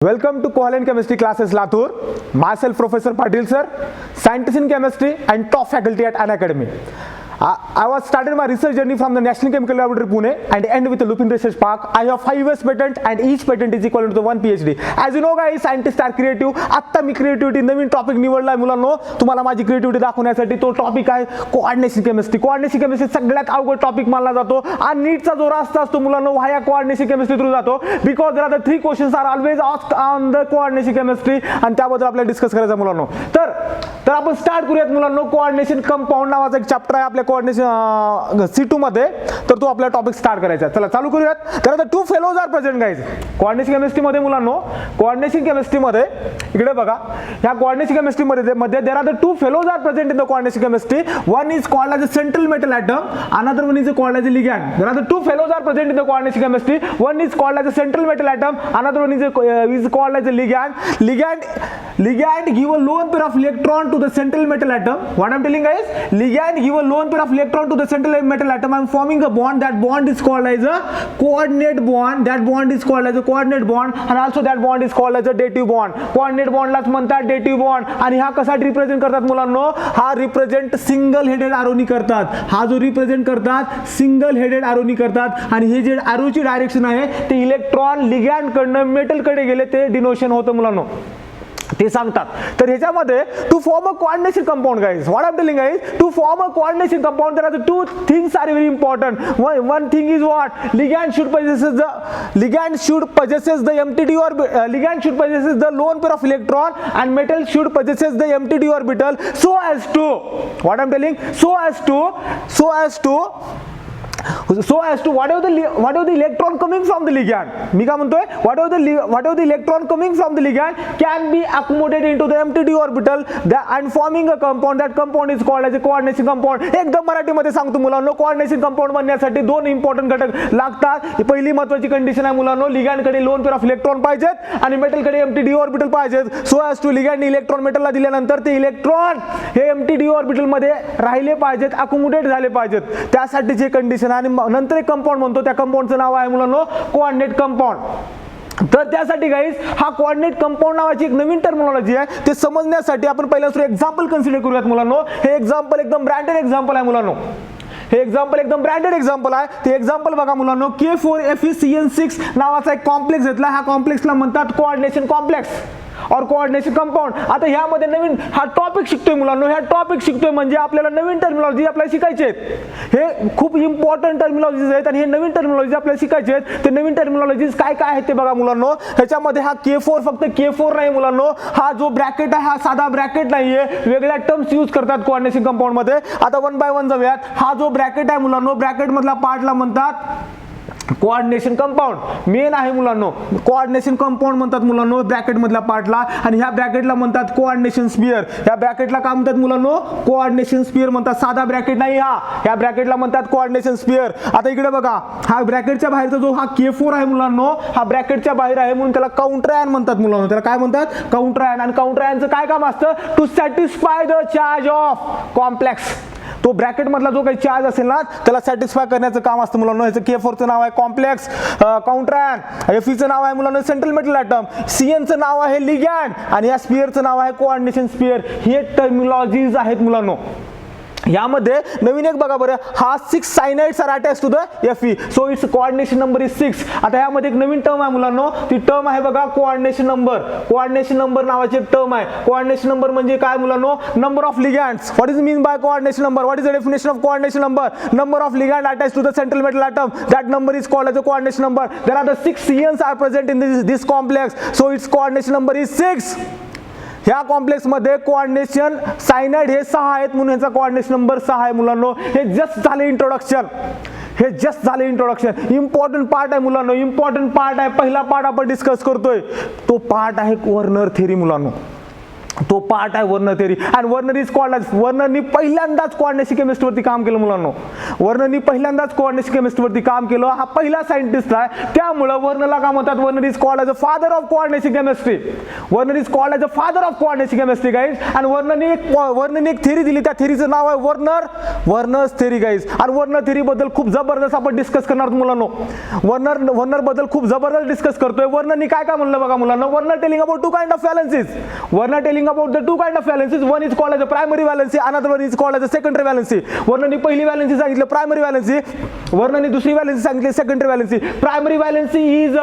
Welcome to Kohalyan Chemistry Classes Latur. Myself Professor Patil sir, scientist in chemistry and top faculty at Unacademy. I was started my research journey from the National Chemical Laboratory Pune and end with the Lupin Research Park. I have 5 years patent and each patent is equal to 1 PhD. As you know guys, scientists are creative. आता मी creativity नवीन topic निवडलाय मुलांनो. तुम्हाला माझी creativity दाखवण्यासाठी तो topic आहे coordination chemistry. Coordination chemistry सगळ्यात अवघड topic मानला जातो आणि नीटचा जो रास्ता असतो मुलांनो व्हाया कोऑर्डिनेशन केमिस्ट्री थ्रू जातो because there are the 3 questions are always asked on the coordination chemistry आणि त्याबद्दल आपल्याला डिस्कस करायचं मुलांनो. तर आपण स्टार्ट करूयात मुलांनो. कोऑर्डिनेशन कंपाऊंड नावाचा एक चॅप्टर आहे आपल्या कोऑर्डिनेशन C2 मध्ये. तर तो आपला टॉपिक स्टार्ट करायचा आहे. चला चालू करूयात. तर आता 2 fellows are present guys coordination chemistry मध्ये मुलांनो. कोऑर्डिनेशन केमिस्ट्री मध्ये इकडे बघा ह्या कोऑर्डिनेशन केमिस्ट्री मध्ये there are the 2 fellows are present in the coordination chemistry. One is called as a central metal atom, another one is called as a ligand. There are the 2 fellows are present in the coordination chemistry. One is called as a central metal atom, another one is called as a ligand. Ligand give a lone pair of electron to the central metal atom. What I'm telling guys, ligand give a lone pair of electron to the central metal atom. I'm forming a bond. That bond is called as a coordinate bond. That bond is called as a coordinate bond, and also that bond is called as a dative bond. Coordinate bond लाच म्हणतात dative bond. आणि हा कसा represent करतात मुलांनो, हा represent single headed एरोनी करतात. हा जो रिप्रेझेंट करतात सिंगल हेडेड एरोनी करतात आणि हे जे एरोची डायरेक्शन आहे ते इलेक्ट्रॉन लिगॅंड कडनं मेटल कडे गेले ते डिनोशन होतं मुलांनो, ते सांगतात. तर ह्याच्यामध्ये to form a coordination compound guys, what I am telling guys, to form a coordination compound there are the 2 things are very important. One thing is what, ligand should possesses the empty d orbital, ligand should possesses the lone pair of electron and metal should possesses the empty d orbital so as to, what I am telling, so as to whatever the electron coming from the ligand, मी काय म्हणतोय, whatever the electron coming from the ligand can be accommodated into the empty d orbital and forming a compound. That compound is called as a coordination compound. एकदम मराठीमध्ये सांगतो मुलांनो, coordination compound बनण्यासाठी 2 important घटक लागतात. पहिली महत्त्वाची कंडिशन आहे मुलांनो, ligand कडे लोन पेअर ऑफ इलेक्ट्रॉन पाहिजेत आणि मेटल कडे एम्प्टी डी ऑर्बिटल पाहिजेत. So as to ligand electron मेटलला दिल्यानंतर ते इलेक्ट्रॉन हे एम्प्टी डी ऑर्बिटल मध्ये राहिले पाहिजेत, अकोमोडेट झाले पाहिजेत. त्यासाठी जे कंडिशन आणि नंतर एक कंपाऊंड म्हणतो, त्या कंपाऊंडचं नाव आहे मुलांनो कोऑर्डिनेट कंपाऊंड. तर त्यासाठी गाइस हा कोऑर्डिनेट कंपाऊंड नावाची एक नवीन टर्मिनॉलॉजी आहे. ते समजण्यासाठी आपण पहिल्यांदा एक्झाम्पल कन्सिडर करूयात मुलांनो. हे एक्झाम्पल एकदम ब्रँडेड एक्झाम्पल आहे मुलांनो. हे एक्झाम्पल एकदम ब्रँडेड एक्झाम्पल आहे. ते एक्झाम्पल बघा मुलांनो, K4FeCN6 नावाचा एक कॉम्प्लेक्स घेतला. ह्या कॉम्प्लेक्सला म्हणतात कोऑर्डिनेशन कॉम्प्लेक्स और कोऑर्डिनेशन कंपाऊंड. आता ह्यामध्ये नवीन हा टॉपिक शिकतोय मुलांनो. ह्या टॉपिक शिकतोय म्हणजे आपल्याला नवीन टर्मिनॉलॉजी आपल्याला शिकायची आहेत. हे खूप इम्पॉर्टंट टर्मिनॉलॉजीज आहेत आणि हे नवीन टर्मिनॉलॉजी आपल्याला शिकायची आहेत. ते नवीन टर्मिनॉलॉजीज काय काय आहेत ते बघा मुलांनो. ह्याच्यामध्ये हा K4 फक्त K4 नाही मुलांनो, हा जो ब्रॅकेट आहे हा साधा ब्रॅकेट नाहीये, वेगळ्या टर्म्स यूज करतात कोऑर्डिनेशन कंपाऊंड मध्ये. आता वन बाय वन जाऊयात. हा जो ब्रॅकेट आहे मुलांनो, ब्रॅकेट मधला पार्टला म्हणतात कोऑर्डिनेशन कंपाऊंड. मेन आहे मुलांनो, कोऑर्डिनेशन कंपाऊंड म्हणतात मुलांनो ब्रॅकेट मधल्या पार्टला. आणि ह्या ब्रॅकेटला म्हणतात कोऑर्डिनेशन स्फियर. ह्या ब्रॅकेटला काय म्हणतात मुलांनो, कोऑर्डिनेशन स्फियर म्हणतात. साधा ब्रॅकेट नाही हा, ह्या ब्रॅकेटला म्हणतात कोऑर्डिनेशन स्फियर. आता इकडे बघा, हा ब्रॅकेटच्या बाहेरचा जो हा K4 आहे मुलांनो, हा ब्रॅकेटच्या बाहेर आहे म्हणून त्याला काउंटर आयन म्हणतात मुलांनो. त्याला काय म्हणतात, काउंटर आयन. आणि काउंटर आयनचं काय काम असतं, to satisfy the charge of complex. तो ब्रॅकेट मधला जो काही चार्ज असेल ना त्याला सॅटिस्फाय करण्याचं काम असतं मुलांनो. ह्याचं K4 चं नाव आहे कॉम्प्लेक्स काउंटर आयन. Fe चं नाव आहे मुलांनो सेंट्रल मेटल एटम. CN चं नाव आहे लिगॅंड आणि या स्फिअरचं नाव आहे कोऑर्डिनेशन स्फिअर. हे टर्मिनॉलॉजीज आहेत मुलांनो. यामध्ये नवीन एक बघा बरं, हा 6 cyanides are attached to the Fe, so its coordination number is 6. आता यामध्ये एक नवीन टर्म आहे मुलांनो, ती टर्म आहे बघा कोऑर्डिनेशन नंबर. कोऑर्डिनेशन नंबर नावाची एक टर्म आहे. कोऑर्डिनेशन नंबर म्हणजे काय मुलांनो, number of ligands. What is mean by coordination number, what is the definition of coordination number, number of ligand attached to the central metal atom, that number is called as a coordination number. There are the 6 CNs are present in this complex, so its coordination number is 6. ह्या complex मध्ये coordination cyanide हे 6 आहेत म्हणून ह्याचा coordination number 6 आहे मुलांनो. हे just झाले इंट्रोडक्शन. हे जस्ट झाले इंट्रोडक्शन. इम्पॉर्टंट पार्ट आहे मुलांनो, इम्पॉर्टंट पार्ट आहे. पहिला पार्ट आपण डिस्कस करतोय तो पार्ट आहे वर्नर थेरी मुलांनो. तो पार्ट आहे Werner theory. And Werner is called as, वर्नरनी पहिल्यांदाच कोऑर्डिनेशन केमिस्ट्रीवरती काम केलं मुलांनो. वर्नरनी पहिल्यांदाच कोऑर्डिनेशन केमिस्ट्रीवरती काम केलं. हा पहिला सायंटिस्ट आहे, त्यामुळे वर्नरला काय म्हणतात, Werner is called as a father of coordination chemistry. Werner is called as a father of coordination chemistry guys. आणि वर्नरने एक थेरी दिली, त्या थेरीचं नाव आहे वर्नर्स थेरी गाईज. आणि वर्नर थेरी बद्दल खूप जबरदस्त आपण डिस्कस करणार मुलांनो. वर्नर बद्दल खूप जबरदस्त डिस्कस करतोय. वर्नरनी काय काय म्हणलं बघा मुलांनो. Werner telling about two kind of valencies. Werner telling about the two kind of valencies. One is called as a primary valency, another one is called as a secondary valency. वर्णनी पहिली valency सांगितलं primary valency, वर्णनी दुसरी valency सांगितली secondary valency. Primary valency is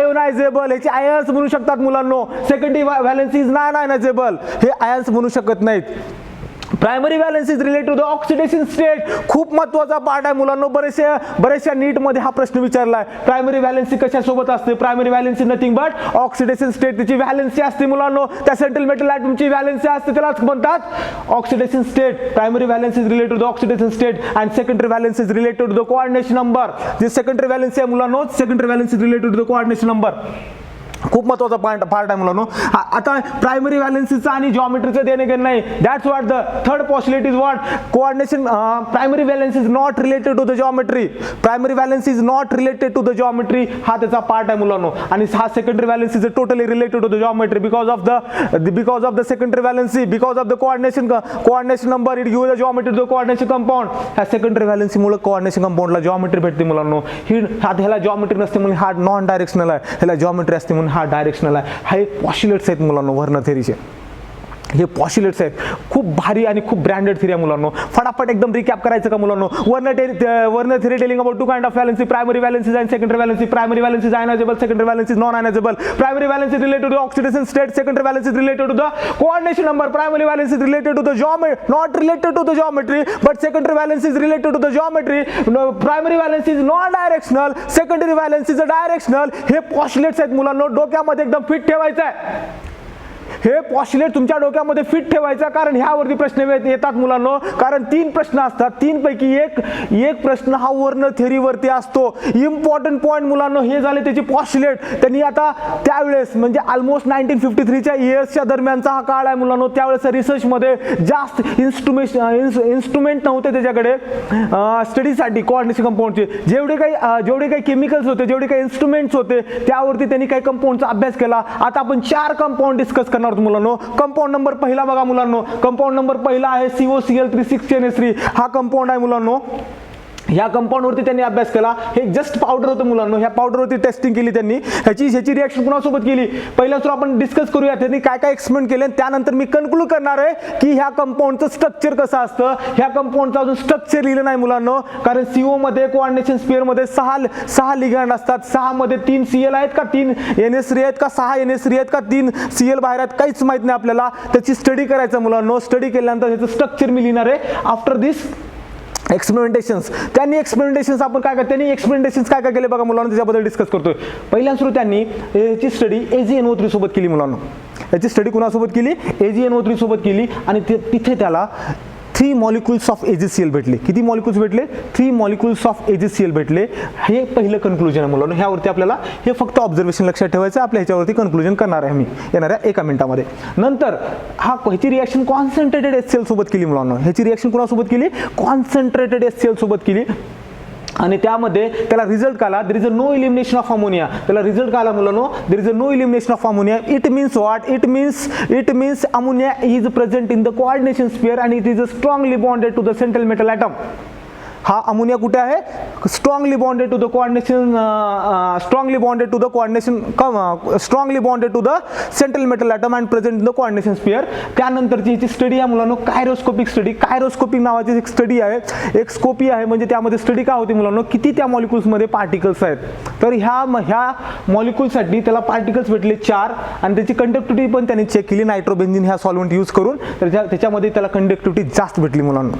ionizable, याचे ions म्हणू शकतात मुलांनो. Secondary valency is non-ionizable, हे ions म्हणू शकत नाहीत. Primary valency is related to the oxidation state. खूप महत्त्वाचा पार्ट आहे मुलांनो. बरेचशा नीट मध्ये हा प्रश्न विचारला आहे. प्रायमरी व्हॅलेन्सी कशासोबत असते. Primary valency nothing but oxidation state, त्याची व्हॅलेन्सी असते मुलांनो. त्या सेंट्रल मेटल ॲटमची व्हॅलेन्सी असते, त्यालाच म्हणतात oxidation state. Primary valency is related to the oxidation state and secondary valency is related to the coordination number. जे सेकंडरी व्हॅलेन्सी आहे मुलांनो, secondary valency is related to the coordination number. खूप महत्त्वाचा part आहे मुलांनो. आता प्रायमरी व्हॅलेन्सीचा आणि जॉमेट्रीचं देणे घेणं नाही. That's what the third possibility is what coordination. Primary valency is not related to the geometry. Primary valency is not related to the geometry, हा त्याचा पार्ट आहे मुलांनो. आणि हा secondary valency is totally related to the geometry because of the secondary valency, because of the coordination number it give the geometry to the coordination compound. ह्या secondary व्हॅलेन्सीमुळे coordination कंपाऊंडला geometry भेटते मुलांनो. ह्याला जॉमेट्री नसते म्हणून हा नॉन डायरेक्शनल आहे, ह्याला जॉमेट्री असते म्हणून हा डायरेक्शनल आहे. हा एक पॉस्युलेट्स आहेत मुलांनो वर्नर थेरीचे. हे पॉस्युलेट्स आहेत. खूप भारी आणि खूप ब्रँडेड थेरी आहे मुलांनो. फटाफट एकदम रिकॅप करायचं का मुलांनो. Werner theory telling about two kind of valency, primary valencies and secondary valency. Primary valency is ionisable, secondary valency is non ionisable. Primary valency related to oxidation state, secondary valency is related to the coordination number. Primary valency is related to the geometry, not related to the geometry, but secondary valency is related to the geometry. Primary valency is non directional, secondary valency is directional. हे पॉस्युलेट्स आहेत मुलांनो. डोक्यामध्ये एकदम fit ठेवायचं आहे. हे postulate तुमच्या डोक्यामध्ये फिट ठेवायचा, कारण ह्यावरती प्रश्न येतात मुलांनो. कारण 3 प्रश्न असतात, 3 पैकी एक प्रश्न हा वर्नर थेरीवरती असतो. इम्पॉर्टंट पॉईंट मुलांनो हे झाले त्याचे पॉस्युलेट. त्यांनी आता त्यावेळेस म्हणजे ऑलमोस्ट 1953च्या इयर्सच्या दरम्यानचा हा काळ आहे मुलांनो. त्यावेळेस रिसर्चमध्ये जास्त इन्स्ट्रुमेंट नव्हते त्याच्याकडे स्टडीसाठी कोऑर्डिनेशन कंपाऊंडचे. जेवढे काही केमिकल्स होते, जेवढे काही इन्स्ट्रुमेंट्स होते, त्यावरती त्यांनी काही कंपाऊंडचा अभ्यास केला. आता आपण 4 कंपाऊंड डिस्कस करणार मुलांनो. कंपाऊंड नंबर पहिला बघा मुलांनो. कंपाऊंड नंबर पहिला आहे COCl3 हा कंपाऊंड आहे मुलांनो. ह्या कंपाऊंडवरती त्यांनी अभ्यास केला. हे जस्ट पावडर होतं मुलांनो. ह्या पावडरवरती टेस्टिंग केली त्यांनी. ह्याची रिएक्शन कुणासोबत केली पहिल्या सुरू आपण डिस्कस करूया. त्यांनी काय काय एक्सपेरिमेंट केले, त्यानंतर मी कन्क्लूड करणार आहे की ह्या कंपाऊंडचं स्ट्रक्चर कसं असतं. ह्या कंपाऊंडचं अजून स्ट्रक्चर लिहिलं नाही मुलांनो, कारण CO मध्ये कोऑर्डिनेशन स्पिअर मध्ये 6 लिगँड असतात. 6 मध्ये 3 Cl आहेत का 3 NH3 आहेत का 6 NH3 आहेत का 3 Cl बाहेर आहेत, काहीच माहित नाही आपल्याला. त्याची स्टडी करायचं मुलांनो. स्टडी केल्यानंतर ह्याचं स्ट्रक्चर मी लिहिणार आहे आफ्टर दिस एक्सपेरिमेंटेशन्स. त्यांनी एक्सपेरिमेंटेशन्स आपण काय काय केले बघा मुलांना, त्याच्याबद्दल डिस्कस करतोय. पहिल्यांदा सुरू त्यांनी याची स्टडी AgNO3 सोबत केली मुलांना. याची स्टडी कुणासोबत केली, AgNO3 सोबत केली. आणि तिथे त्याला 3 मॉलिक्युल्स ऑफ AgCl भेटले. किती मॉलिक्युल्स भेटले, 3 मॉलिक्युल्स ऑफ AgCl भेटले. हे पहिलं कन्क्लुजन आहे मुलांनो. ह्यावरती आपल्याला हे फक्त ऑब्झर्वेशन लक्षात ठेवायचं. आपल्या ह्याच्यावरती कन्क्लुजन करणार आहे मी येणाऱ्या 1 मिनिटामध्ये. नंतर ह्याची रिएक्शन कॉन्सन्ट्रेटेड HCl सोबत केली मुलांनो. ह्याची रिएक्शन कुणासोबत केली, कॉन्सन्ट्रेटेड HCl सोबत केली. आणि त्यामध्ये त्याला रिझल्ट काला, there is a no elimination of ammonia. त्याला रिझल्ट काला मुलांनो, there is a no elimination of ammonia. It means what, it means ammonia is present in the coordination sphere and it is strongly bonded to the central metal atom. हा ammonia कुठे आहे, strongly bonded to the central metal atom and present in the coordination sphere. त्यानंतरची याची study आहे मुलांनो कायरोस्कोपिक study. कायरोस्कोपिक नावाची एक study आहे, एक स्कोपी आहे. म्हणजे त्यामध्ये स्टडी काय होती मुलांनो, किती त्या मॉलिक्युल्समध्ये पार्टिकल्स आहेत. तर ह्या मॉलिक्युलसाठी त्याला पार्टिकल्स भेटले 4 आणि त्याची कंडक्टिव्हिटी पण त्यांनी चेक केली नायट्रोबेन्झिन ह्या सॉल्व्हेंट यूज करून. तर त्याच्यामध्ये त्याला कंडक्टिव्हिटी जास्त भेटली मुलांनो.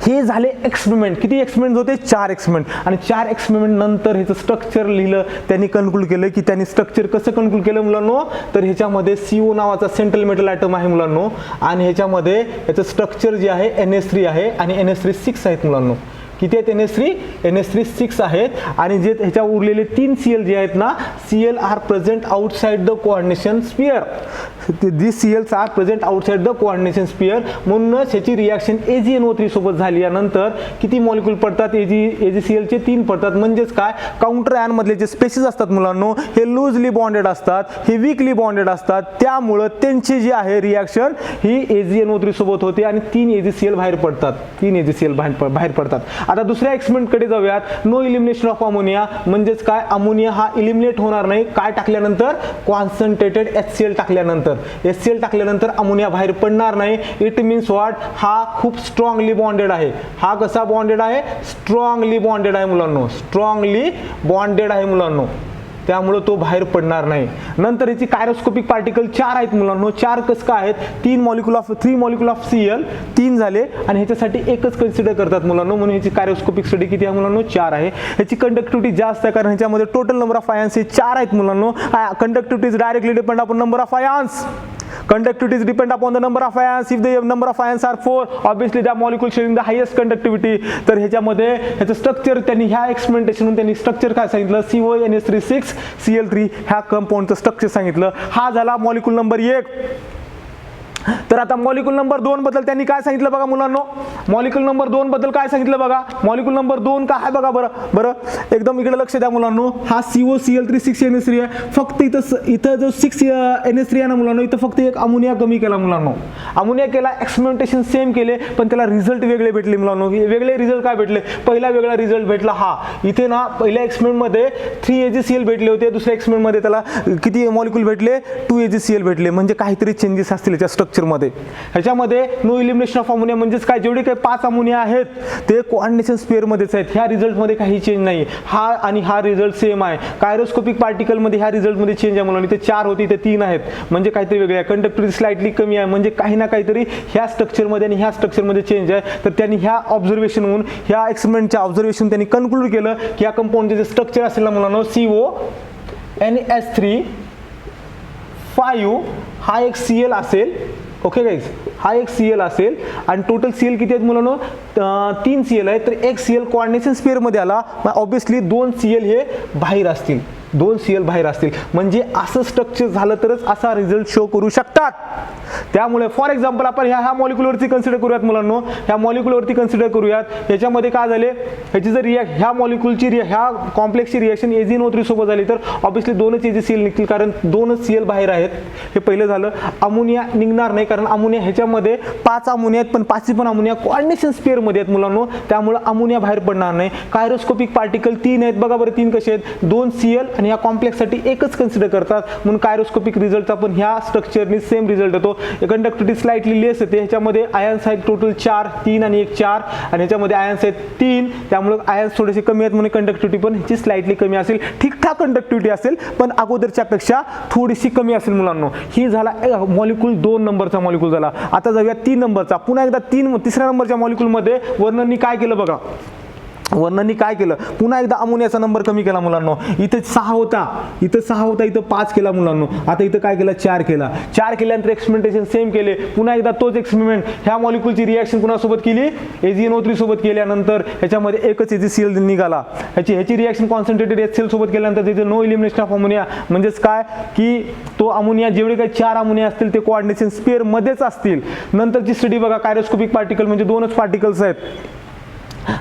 हे झाले एक्सपेरिमेंट. किती एक्सपेरिमेंट होते, 4 एक्सपेरिमेंट. आणि 4 एक्सपेरिमेंट नंतर ह्याचं स्ट्रक्चर लिहिलं. त्यांनी कन्क्लूड केलं की त्यांनी स्ट्रक्चर कसं कन्क्लूड केलं मुलांनो, तर ह्याच्यामध्ये CO नावाचा सेंट्रल मेटल ॲटम आहे मुलांनो. आणि ह्याच्यामध्ये याचं स्ट्रक्चर जे आहे NH3 आहे आणि NH3 6 आहेत मुलांनो. किती आहेत NH3 6 आहेत आणि जे ह्याच्या उरलेले 3 Cl जे आहेत ना, Cl are present outside the coordination sphere. This Cls are present outside the coordination sphere. म्हणूनच ह्याची रिॲक्शन AgNO3 सोबत झाली. यानंतर किती मॉलिक्यूल पडतात? AgCl चे 3 पडतात. म्हणजेच काय, काउंटर आयन मधले जे स्पेसिस असतात मुलांनो, हे लूजली बॉन्डेड असतात, हे वीकली बॉन्डेड असतात. त्यामुळे त्यांची जी आहे रिॲक्शन ही AgNO3 सोबत होते आणि 3 AgCl बाहेर पडतात. 3 AgCl बाहेर पडतात. आता दुसऱ्या एक्सपेरिमेंट कडे जाऊयात. No elimination of ammonia. म्हणजेच काय, अमोनिया हा इलिमिनेट होणार नाही. काय टाकल्यानंतर? कॉन्सन्ट्रेटेड HCl टाकल्यानंतर. HCl टाकल्यानंतर अमोनिया बाहेर पडणार नाही. इट मीन्स व्हॉट, हा खूप स्ट्रॉंगली बॉन्डेड आहे. हा कसा बॉन्डेड आहे? स्ट्रॉंगली बॉन्डेड आहे मुलांनो. स्ट्रॉंगली बॉन्डेड आहे मुलांनो. त्यामुळे तो बाहेर पडणार नाही. नंतर याची कायरोस्कोपिक पार्टिकल 4 आहेत मुलांनो. 4 कसं काय आहेत? 3 मॉलिक्यूल ऑफ Cl 3 झाले आणि ह्याच्यासाठी एकच कन्सिडर करतात मुलांनो. म्हणून ह्याची कायरोस्कोपिक स्टडी किती आहे मुलांनो? 4 आहे. ह्याची कंडक्टिव्हिटी जास्त आहे कारण ह्याच्यामध्ये टोटल नंबर ऑफ आयन्स हे 4 आहेत मुलांनो. Conductivity is directly depend upon number of ions. Conductivity is depend upon the number of ions. If the number of ions are 4, obviously that molecule showing the highest conductivity. तर ह्याच्यामध्ये ह्याचं structure त्यांनी ह्या experimentation त्यांनी structure काय सांगितलं? CONH3 Cl3 ह्या कंपाऊंडचं structure सांगितलं. हा झाला मॉलिक्यूल नंबर 1. तर आता मॉलिक्यूल नंबर 2 बद्दल त्यांनी काय सांगितलं बघा मुलांनो. मॉलिक्यूल नंबर 2 बद्दल काय सांगितलं बघा. मॉलिक्यूल नंबर 2 काय आहे बघा. बरं एकदम इकडे लक्ष द्या मुलांनो. हा COCl3 6NH3 आहे. फक्त इथं जो 6NH3 आहे ना मुलांनो, इथं फक्त एक अमोनिया कमी केला मुलांनो. अमोनिया केला, एक्सपेरिमेंटेशन सेम केले, पण त्याला रिझल्ट वेगळे भेटले मुलांनो. वेगळे रिझल्ट काय भेटले? पहिला वेगळा रिझल्ट भेटला हा. इथे ना पहिल्या एक्सपेरिमेंट मध्ये 3 AgCl भेटले होते. दुसऱ्या एक्सपेरिमेंट मध्ये त्याला किती मॉलिक्यूल भेटले? 2 AgCl भेटले. म्हणजे काहीतरी चेंजेस असतील याच्या स्ट्रक्चर मध्ये. ह्याच्यामध्ये नो इलिमिनेशन ऑफ अमोनिया म्हणजेच काय, जेवढे काही 5 अमोनिया आहेत ते कोऑर्डिनेशन स्फिअर मध्येच आहेत. ह्या रिझल्ट मध्ये काही चेंज नाही. हा आणि हा रिझल्ट सेम आहे. कायरोस्कोपिक पार्टिकल मध्ये ह्या रिझल्ट मध्ये चेंज आहे मुलांना. इथे 4 होते, इथे 3 आहेत. म्हणजे काहीतरी वेगळे आहे. कंडक्टिव्हिटी स्लाइटली कमी आहे. म्हणजे काही ना काहीतरी ह्या स्ट्रक्चर मध्ये आणि ह्या स्ट्रक्चर मध्ये चेंज आहे. तर त्यांनी ह्या ऑब्झर्वेशन होऊन, ह्या एक्सपेरिमेंटच्या ऑब्झर्वेशन त्यांनी कन्क्लूड केलं की या कंपाऊंडचे जे स्ट्रक्चर असेल ना मुलांनो, CONH3 5 हा एक Cl असेल. ओके गाईज, हा एक Cl असेल आणि टोटल Cl किती आहेत मुलांनो? 3 Cl आहेत. तर एक Cl कोऑर्डिनेशन स्फिअर मध्ये आला. ऑब्विसली 2 Cl हे बाहेर असतील. 2 Cl बाहेर असतील. म्हणजे असं स्ट्रक्चर झालं तरच असा रिझल्ट शो करू शकतात. त्यामुळे फॉर एक्झाम्पल आपण ह्या मॉलिक्यूलवरती कन्सिडर करूयात मुलांनो. ह्या मॉलिक्यूलवरती कन्सिडर करूयात. ह्याच्यामध्ये काय झाले? ह्याची जर ह्या मॉलिक्यूलची ह्या कॉम्प्लेक्सची रिएक्शन AgNO3 सोबत झाली तर ऑब्विसली 2च AgCl निघतील कारण 2च Cl बाहेर आहेत. हे पहिलं झालं. अमोनिया निघणार नाही कारण अमोनिया ह्याच्यामध्ये 5 अमोनिया आहेत, पण 5 पण अमोनिया कोऑर्डिनेशन स्फिअर मध्ये आहेत मुलांनो. त्यामुळे अमोनिया बाहेर पडणार नाही. कायरोस्कोपिक पार्टिकल 3 आहेत. बघा बरं 3 कसे आहेत? 2 Cl आणि या कॉम्प्लेक्स साठी एकच कन्सिडर करतात. म्हणून कायरोस्कोपिक रिझल्टचा पण ह्या स्ट्रक्चरनी सेम रिझल्ट येतो. कंडक्टिव्हिटी स्लाइटली लेस येते. ह्याच्यामध्ये आयन्स आहेत टोटल 4, 3 आणि 1 4 आणि ह्याच्यामध्ये आयन्स आहेत 3. त्यामुळे आयन्स थोडेसे कमी आहेत म्हणून कंडक्टिव्हिटी पण ह्याची स्लाइटली कमी असेल. ठीकठाक कंडक्टिव्हिटी असेल पण अगोदरच्या पेक्षा थोडीशी कमी असेल मुलांनो. ही झाला मॉलिक्यूल 2 नंबरचा मॉलिक्यूल झाला. आता जाऊया 3 नंबरचा. पुन्हा एकदा 3ऱ्या नंबरच्या मॉलिक्यूल मध्ये वर्णननी काय केलं बघा. वर्णननी काय केलं? पुन्हा एकदा अमोनियाचा नंबर कमी केला मुलांनो. इथे 6 होता, इथे 5 केला मुलांनो. आता इथं काय केलं? 4 केला. 4 केल्यानंतर एक्सपेरिमेंटेशन सेम केले. पुन्हा एकदा तोच एक्सपेरिमेंट. ह्या मॉलिक्यूलची रिएक्शन कुणासोबत केली? AgNO3 सोबत केल्यानंतर ह्याच्यामध्ये एकच AgCl निघाला. ह्याची रिएक्शन कॉन्सन्ट्रेटेड HCl सोबत केल्यानंतर तिथे नो इलिमिनेशन ऑफ अमोनिया. म्हणजेच काय की तो अमोनिया जेवढे काही 4 अमोनिया असतील ते कोऑर्डिनेशन स्फिअर मध्येच असतील. नंतरची स्टडी बघा. कायरोस्कोपिक पार्टिकल म्हणजे 2च पार्टिकल्स आहेत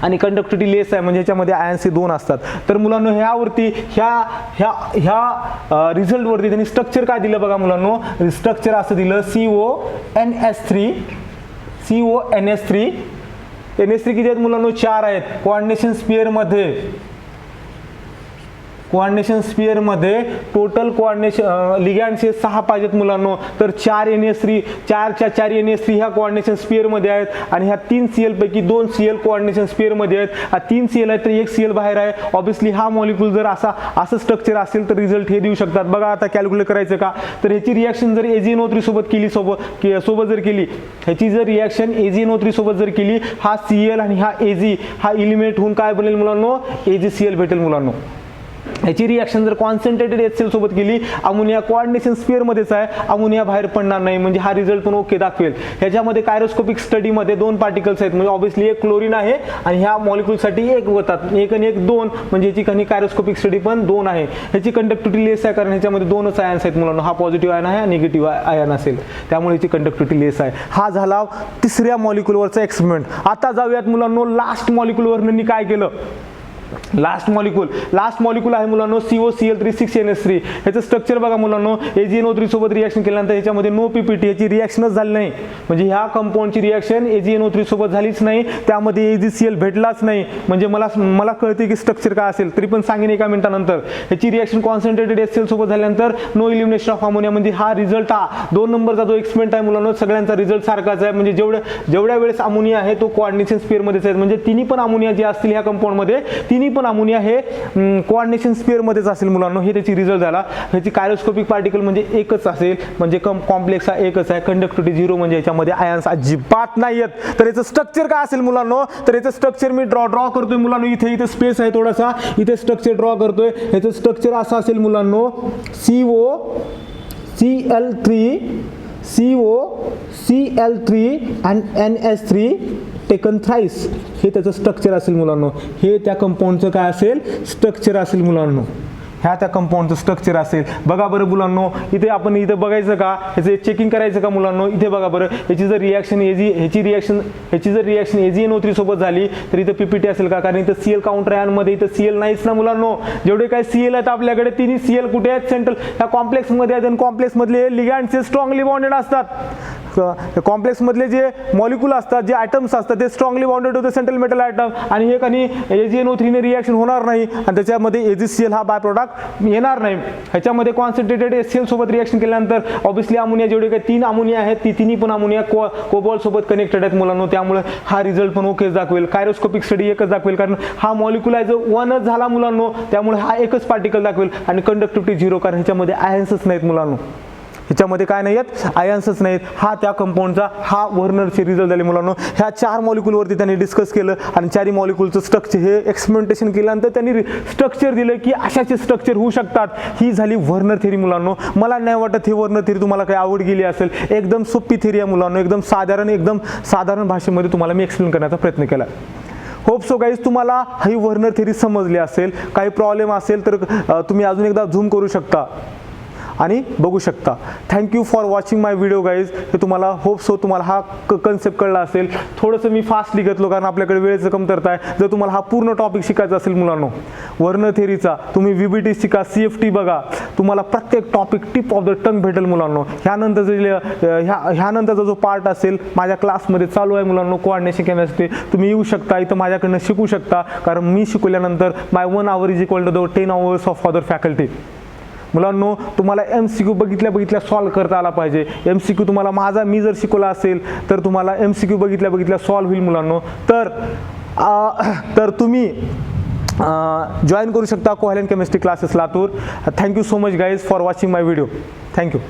आणि कंडक्टिव्हिटी लेस आहे म्हणजे ह्याच्यामध्ये आयन्स 2 असतात. तर मुलांनो ह्यावरती ह्या रिझल्ट वरती त्यांनी स्ट्रक्चर काय दिलं बघा मुलांनो. स्ट्रक्चर असं दिलं CONH3 NH3 किती आहेत मुलांनो? 4 आहेत. कोऑर्डिनेशन स्फिअर मध्ये टोटल कोऑर्डिनेशन लिगॅंड्स 6 पाहिजेत मुलांनो. तर 4 NH3 4 NH3 ह्या कोऑर्डिनेशन स्फिअर मध्ये आहेत आणि ह्या 3 Cl पैकी 2 Cl कोऑर्डिनेशन स्फिअर मध्ये आहेत. हा 3 Cl आहेत तर 1 Cl बाहेर आहे. ऑब्विसली हा मॉलिक्यूल जर असं स्ट्रक्चर असेल तर रिझल्ट हे देऊ शकतात. बघा आता कॅल्क्युलेट करायचं का? तर ह्याची रिएक्शन जर AgNO3 सोबत जर केली, ह्याची जर रिएक्शन AgNO3 सोबत जर केली, हा Cl आणि हा Ag हा इलिमिनेट होऊन काय बनेल मुलांनो? AgCl भेटेल मुलांनो. याची रिॲक्शन जर कॉन्सन्ट्रेटेड HCl सोबत केली, अमोनिया कोऑर्डिनेशन स्फिअरमध्येच आहे, अमोनिया बाहेर पडणार नाही, म्हणजे हा रिझल्ट पण ओके दाखवेल. ह्याच्यामध्ये कायरोस्कोपिक स्टडीमध्ये 2 पार्टिकल्स आहेत, म्हणजे ऑब्व्हियसली एक क्लोरीन आहे आणि ह्या मॉलिक्यूलसाठी एक होतात, 1 आणि 1 2, म्हणजे याची काही कायरोस्कोपिक स्टडी पण 2 आहे. ह्याची कंडक्टिव्हिटी लेस आहे कारण ह्याच्यामध्ये 2च आयन्स आहेत मुलांना, हा पॉझिटिव्ह आयन आहे हा निगेटिव्ह आयन असेल, त्यामुळे याची कंडक्टिव्हिटी लेस आहे. हा झाला तिसऱ्या मॉलिक्यूलवरचा एक्सपेरिमेंट. आता जाऊयात मुलांनो लास्ट मॉलिक्यूलवर काय केलं. लास्ट मॉलिक्यूल आहे मुलांनो COCl3 ह्याचं स्ट्रक्चर बघा मुलांनो, AgNO3 सोबत रिएक्शन केल्यानंतर ह्याच्यामध्ये नो PPT, याची रिएक्शनच झाली नाही, म्हणजे ह्या कंपाऊंडची रिएक्शन AgNO3 सोबत झालीच नाही, त्यामध्ये AgCl भेटलाच नाही, म्हणजे मला कळते की स्ट्रक्चर काय असेल, तरी पण सांगेन एका मिनिटानंतर. ह्याची रिएक्शन कॉन्सन्ट्रेटेड HCl सोबत झाल्यानंतर नो इलिमिनेशन ऑफ अमोनिया, म्हणजे हा रिझल्ट हा 2 नंबरचा जो एक्सपेरिमेंट आहे मुलांनो सगळ्यांचा रिझल्ट सारखाच आहे, म्हणजे जेवढ्या वेळेस अमोनिया आहे तो कोऑर्डिनेशन स्फिअरमध्येच आहे, म्हणजे तिन्ही पण अमोनिया जे असतील ह्या कंपाऊंडमध्ये तिन्ही पण अमोनिया हे कोऑर्डिनेशन स्फिअरमध्येच असेल मुलांनो, हे त्याची रिझल्ट झाला. ह्याची कायरोस्कोपिक पार्टिकल म्हणजे एकच असेल, म्हणजे कॉम्प्लेक्स हा एकच आहे, कंडक्टिव्हिटी 0, म्हणजे याच्यामध्ये आयन्स अजिबात नाही आहेत. तर याचं स्ट्रक्चर काय असेल मुलांनो, तर याचं स्ट्रक्चर मी ड्रॉ करतोय मुलांनो, इथे स्पेस आहे थोडासा, इथे स्ट्रक्चर ड्रॉ करतोय. याचं स्ट्रक्चर असं असेल मुलांनो, COCl3 आणि NH3 टेकन थ्राइस, हे त्याचं स्ट्रक्चर असेल मुलांनो. हे त्या कंपाऊंडचं काय असेल, स्ट्रक्चर असेल मुलांनो. ह्या त्या कंपाऊंडचं स्ट्रक्चर असेल. बघा बरं मुलांनो, इथे आपण इथे बघायचं का, ह्याचं चेकिंग करायचं का मुलांनो, इथे बघा बरं, ह्याची जर रिॲक्शन AgNO3 सोबत झाली तर इथं PPT असेल का, कारण इथं Cl काउंटर आयनमध्ये इथं Cl नाहीच ना मुलांनो. जेवढे काही Cl आहेत आपल्याकडे तिन्ही Cl कुठे आहेत, सेंट्रल ह्या कॉम्प्लेक्समध्ये आहेत, आणि कॉम्प्लेक्समधले लिगँड्स स्ट्रॉंगली बॉन्डेड असतात. कॉम्प्लेक्स मधले जे मॉलिक्यूल असतात, जे आयटम्स असतात, ते स्ट्रॉंगली बॉन्डेड होते सेंट्रल मेटल आयटम, आणि हे काही AgNO3 ने रिॲक्शन होणार नाही, आणि त्याच्यामध्ये AgCl हा बाय प्रोडक्ट येणार नाही. ह्याच्यामध्ये कॉन्सन्ट्रेटेड HCl सोबत रिॲक्शन केल्यानंतर ऑब्व्हियसली अमोनिया जेवढे काही 3 अमोनिया आहेत ती तिन्ही पण अमोनिया कोबाल्ट सोबत कनेक्टेड आहेत मुलांनो, त्यामुळे हा रिझल्ट पण ओकेच दाखवेल. कायरोस्कोपिक स्टडी एकच दाखवेल, कारण हा मॉलिक्यूल आहे जो 1च झाला मुलांनो, त्यामुळे हा एकच पार्टिकल दाखवेल, आणि कंडक्टिव्हिटी 0, कारण ह्याच्यामध्ये आयन्सच नाहीत मुलांनो, ह्याच्यामध्ये काय नाही आहेत, आयन्सच नाहीत. हा त्या कंपाऊंडचा हा वर्नरचे रिझल्ट झाले मुलांनो. ह्या 4 मॉलिक्यूलवरती त्यांनी डिस्कस केलं, आणि 4 मॉलिक्यूलचं स्ट्रक्चर हे एक्सपेरिमेंटेशन केल्यानंतर त्यांनी स्ट्रक्चर दिलं की अशाचे स्ट्रक्चर होऊ शकतात. ही झाली वर्नर थेरी मुलांनो. मला नाही वाटत ही वर्नर थेरी तुम्हाला काही आवड गेली असेल. एकदम सोपी थेरी आहे मुलांनो, एकदम साधारण भाषेमध्ये तुम्हाला मी एक्सप्लेन करण्याचा प्रयत्न केला. होप सो गाईज तुम्हाला ही वर्नर थेरी समजली असेल. काही प्रॉब्लेम असेल तर तुम्ही अजून एकदा झूम करू शकता आणि बघू शकता. Thank you for watching my video guys. हे तुम्हाला होप सो तुम्हाला हा कन्सेप्ट कळला असेल. थोडंसं मी फास्टली घेतलो कारण आपल्याकडे वेळेचं कमतरता आहे. जर तुम्हाला हा पूर्ण टॉपिक शिकायचा असेल मुलांनो वर्नर थेरीचा, तुम्ही VBT शिका, CFT बघा, तुम्हाला प्रत्येक topic tip of the tongue भेटेल मुलांनो. ह्यानंतरचा जो पार्ट असेल माझ्या क्लासमध्ये चालू आहे मुलांनो, कोऑर्डिनेशन केमिस्ट्री. तुम्ही येऊ शकता इथं माझ्याकडनं शिकू शकता, कारण मी शिकवल्यानंतर my 1 hour is equal to 10 hours of other faculty. मुलांनो तुम्हाला MCQ बघितल्या सॉल्व करता आला पाहिजे. MCQ तुम्हाला मी जर शिकवला असेल तर तुम्हाला MCQ बघितल्या सॉल्व होईल मुलांनो. तर तुम्ही जॉईन करू शकता कोहलन chemistry classes Latur. Thank you so much guys for watching my video. Thank you.